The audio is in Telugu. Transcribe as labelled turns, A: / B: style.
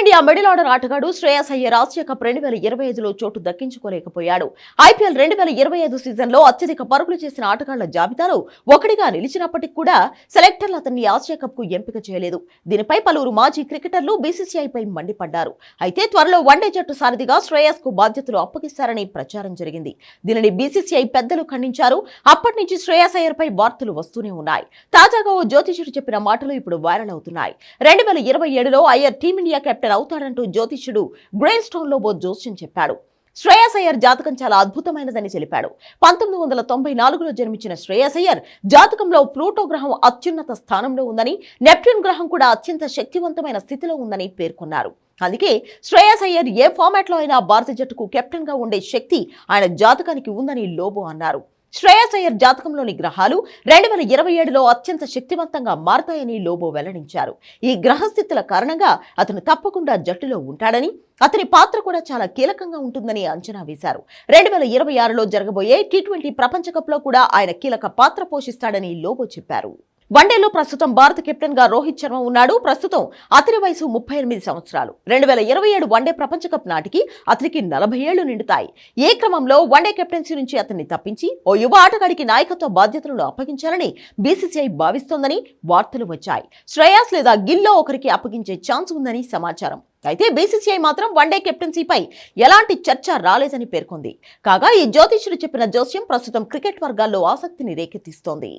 A: టీమిండియా మిడిల్ ఆర్డర్ ఆటగాడు శ్రేయస్ అయ్యర్ ఆసియా కప్ 2025లో చోటు దక్కించుకోలేకపోయాడు. ఐపీఎల్ 2025 సీజన్లో అత్యధిక పరుగులు చేసిన ఆటగాళ్ల జాబితాలో ఒకటిగా నిలిచినప్పటికీ కూడా సెలెక్టర్లు అతన్ని ఆసియా కప్ కు ఎంపిక చేయలేదు. దీనిపై పలువురు మాజీ క్రికెటర్లు బీసీసీఐపై మండిపడ్డారు. అయితే త్వరలో వన్డే జట్టు సారథిగా శ్రేయస్ కు బాధ్యతలు అప్పగిస్తారని ప్రచారం జరిగింది. దీనిని బీసీసీఐ పెద్దలు ఖండించారు. అప్పటి నుంచి శ్రేయస్ అయ్యర్ పై వార్తలు వస్తూనే ఉన్నాయి. తాజాగా ఓ జ్యోతిష్యుడు చెప్పిన మాటలు ఇప్పుడు వైరల్ అవుతున్నాయి. 2027లో అయ్యర్ టీమిండియా కెప్టెన్ అవుతాడంటూ జ్యోతిష్యుడు గ్రెయిన్ స్టోన్ లో ఓ జోస్యం చెప్పాడు. శ్రేయస్ అయ్యర్ జాతకం చాలా అద్భుతమైనదని తెలిపాడు. 1994లో జన్మించిన శ్రేయస్ అయ్యర్ జాతకంలో ప్లూటో గ్రహం అత్యున్నత స్థానంలో ఉందని, నెప్ట్యూన్ గ్రహం కూడా అత్యంత శక్తివంతమైన స్థితిలో ఉందని పేర్కొన్నారు. అందుకే శ్రేయస్ అయ్యర్ ఏ ఫార్మాట్ లో అయినా భారత జట్టుకు కెప్టెన్ గా ఉండే శక్తి ఆయన జాతకానికి ఉందని లోబో అన్నారు. శ్రేయస్ అయ్యర్ జాతకంలోని గ్రహాలు 2027లో అత్యంత శక్తివంతంగా మారతాయని లోబో వెల్లడించారు. ఈ గ్రహస్థితుల కారణంగా అతను తప్పకుండా జట్టులో ఉంటాడని, అతని పాత్ర కూడా చాలా కీలకంగా ఉంటుందని అంచనా వేశారు. 2026లో జరగబోయే టీ20 ప్రపంచ కప్ లో కూడా ఆయన కీలక పాత్ర పోషిస్తాడని లోబో చెప్పారు. వన్డేలో ప్రస్తుతం భారత కెప్టెన్ గా రోహిత్ శర్మ ఉన్నాడు. ప్రస్తుతం అతని వయసు 38 సంవత్సరాలు. 2027 వన్డే ప్రపంచ కప్ నాటికి అతనికి 40 ఏళ్లు నిండుతాయి. ఈ క్రమంలో వన్డే కెప్టెన్సీ నుంచి అతన్ని తప్పించి ఓ యువ ఆటగాడికి నాయకత్వ బాధ్యతలను అప్పగించాలని బీసీసీఐ భావిస్తోందని వార్తలు వచ్చాయి. శ్రేయస్ లేదా గిల్లో ఒకరికి అప్పగించే ఛాన్స్ ఉందని సమాచారం. అయితే బీసీసీఐ మాత్రం వన్డే కెప్టెన్సీపై ఎలాంటి చర్చ రాలేదని పేర్కొంది. కాగా ఈ జ్యోతిష్యుడు చెప్పిన జోస్యం ప్రస్తుతం క్రికెట్ వర్గాల్లో ఆసక్తిని రేకెత్తిస్తోంది.